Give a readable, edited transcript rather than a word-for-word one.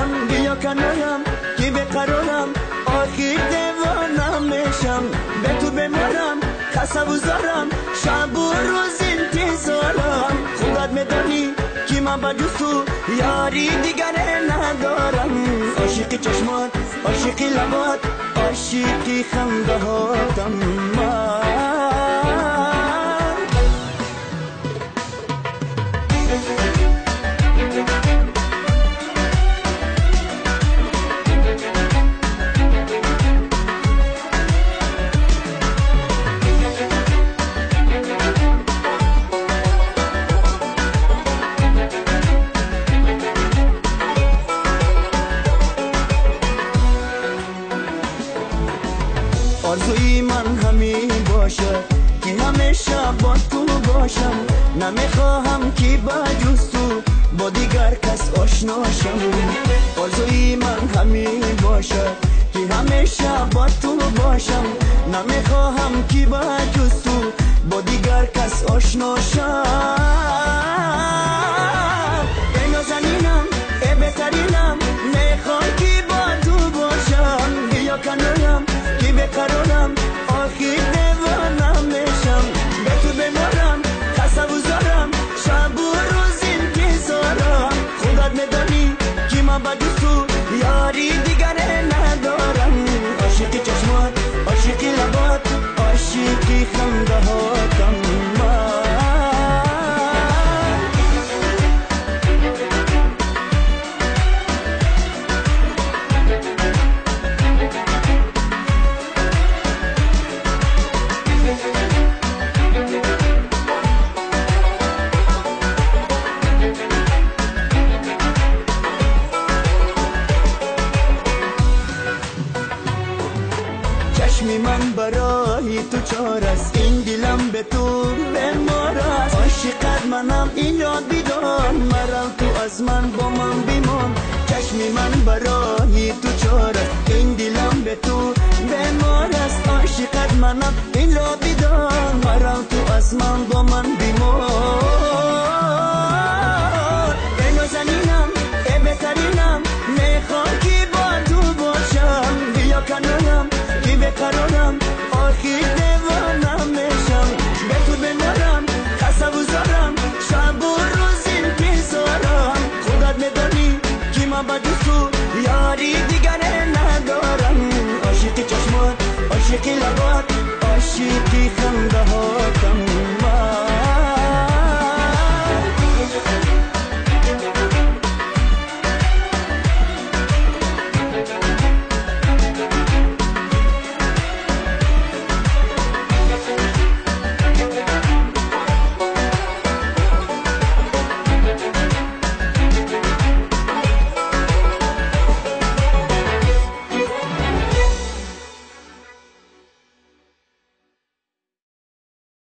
زارم بیا کنارم که بقرارم آخر دیوانم میشم به تو بمارم تصورم شب و روز انتظارم خودت میدانی که من با جز تو یاری دیگر ندارم عاشق چشمات عاشق لبات عاشق خنده هاتم من آرزوی من همین باشد که همیشه با تو باشم نمیخواهم که با جز تو با دیگر کس آشنا شم آرزوی من همین باشد که همیشه با تو باشم نمیخواهم که با جز تو با دیگر کس آشنا شم ای نازنینم ای بهترینم میخوام که با تو باشم بیا کنارم که بقرارم آخر دیوانم میشم به تو بمارم تصورم شب و روز انتظارم خودت میدانی که من با جز تو یاری دیگر ندارم عاشق چشمات عاشق لبات عاشق خنده هاتم من چشمی من برای تو چار است این دلم به تو بمار است عاشقت منم این یاد بیدار مرا تو از من با من بیمان چشمی من برای تو چار است این دلم به تو بمار است عاشقت منم